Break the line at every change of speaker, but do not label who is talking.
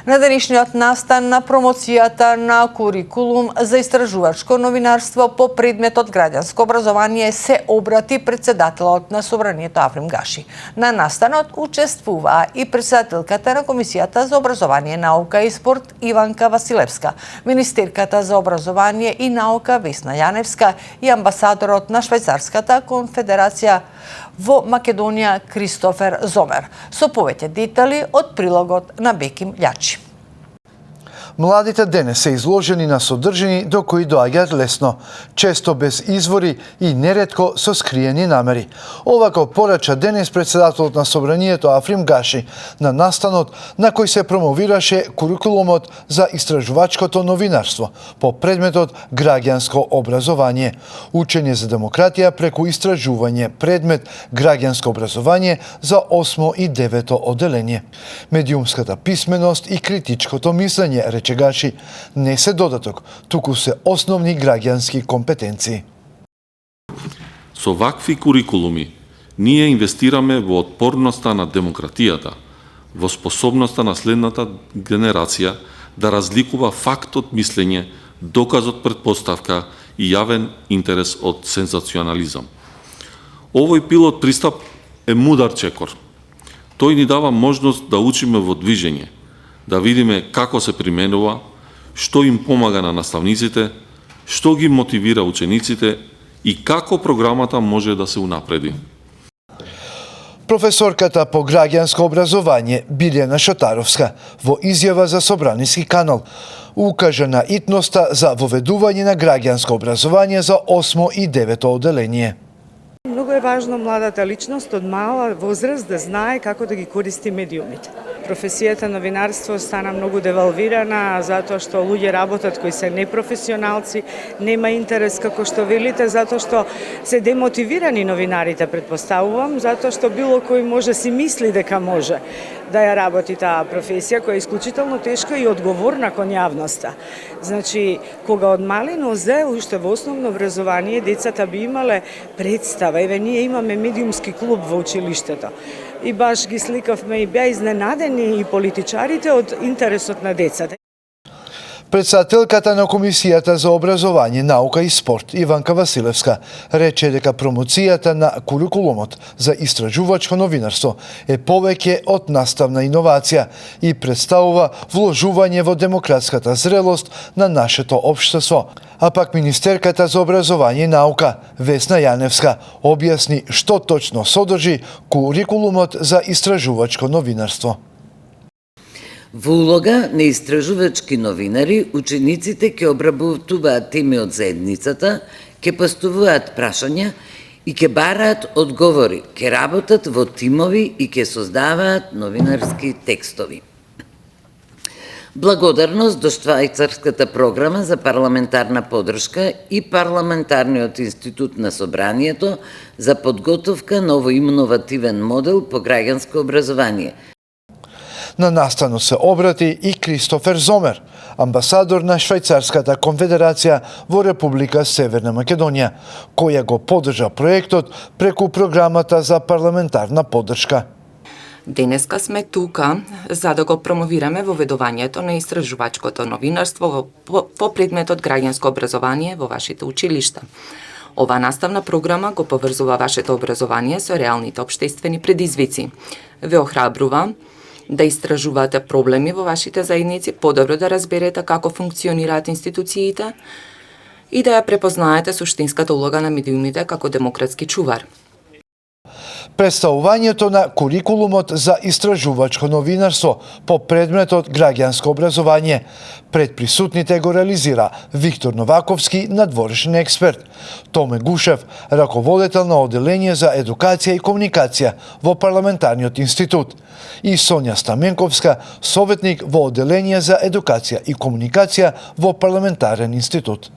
На денешниот настан на промоцијата на курикулум за истражувачко новинарство по предметот граѓанско образование се обрати председателот на Собранието Африм Гаши. На настанот учествуваа и председателката на Комисијата за образование, наука и спорт Иванка Василевска, министерката за образование и наука Весна Јаневска и амбасадорот на Швајцарската конфедерација во Македонија Кристофер Зомер. Со повеќе детали од прилогот на Беким Љачи.
Младите денес се изложени на содржини до кои доаѓаат лесно, често без извори и неретко со скриени намери. Овако порача денес председателот на Собранието Африм Гаши на настанот на кој се промовираше курикулумот за истражувачкото новинарство по предметот граѓанско образование. Учење за демократија преку истражување, предмет граѓанско образование за 8 и 9 оделение. Медиумската писменост и критичкото мислење, рече Гаши, не се додаток, туку се основни граѓански компетенции.
Со вакви курикулуми ние инвестираме во отпорноста на демократијата, во способноста на следната генерација да разликува фактот мислење, доказот предпоставка и јавен интерес од сензационализам. Овој пилот пристап е мудар чекор. Тој ни дава можност да учиме во движење, да видиме како се применува, што им помага на наставниците, што ги мотивира учениците и како програмата може да се унапреди.
Професорката по граѓанско образование Билјана Шотаровска во изјава за Собраниски канал укажа на итноста за воведување на граѓанско образование за 8 и 9 оделение.
Многу е важно младата личност од мала возраст да знае како да ги користи медиумите. Професијата новинарство стана многу девалвирана затоа што луѓе работат кои се непрофесионалци, нема интерес како што велите, затоа што се демотивирани новинарите, предпоставувам, затоа што било кој може си мисли дека може да ја работи таа професија која е исклучително тешка и одговорна кон јавноста. Значи, кога од мали нозе, уште во основно образование, децата би имале представа. Еве, ние имаме медиумски клуб во училиштето. И баш ги сликавме и беа изненадени и политичарите од интересот на децата.
Председателката на Комисијата за образование, наука и спорт Иванка Василевска рече дека промоцијата на курикулумот за истражувачко новинарство е повеќе од наставна иновација и представува вложување во демократската зрелост на нашето општество. А пак министерката за образование и наука Весна Јаневска објасни што точно содржи курикулумот за истражувачко новинарство.
Во улога на истражувачки новинари, учениците ќе обработуваат теми од заедницата, ќе поставуваат прашања и ќе бараат одговори, ќе работат во тимови и ќе создаваат новинарски текстови. Благодарност до Швајцарската програма за парламентарна поддршка и Парламентарниот институт на Собранието за подготовка на овој иновативен модел по граѓанско образование.
На настанот се обрати и Кристофер Зомер, амбасадор на Швајцарската конфедерација во Република Северна Македонија, која го поддржа проектот преку програмата за парламентарна поддршка.
Денеска сме тука за да го промовираме воведувањето на истражувачкото новинарство по предметот граѓанско образование во вашите училишта. Ова наставна програма го поврзува вашето образование со реалните општествени предизвици. Ве охрабрува да истражувате проблеми во вашите заедници, подобро да разберете како функционираат институциите и да ја препознаете суштинската улога на медиумите како демократски чувар.
Представувањето на курикулумот за истражувачко новинарство по предметот граѓанско образование пред присутните го реализира Виктор Новаковски, надворешен експерт, Томе Гушев, раководител на оделение за едукација и комуникација во Парламентарниот институт, и Сонја Стаменковска, советник во оделение за едукација и комуникација во Парламентарен институт.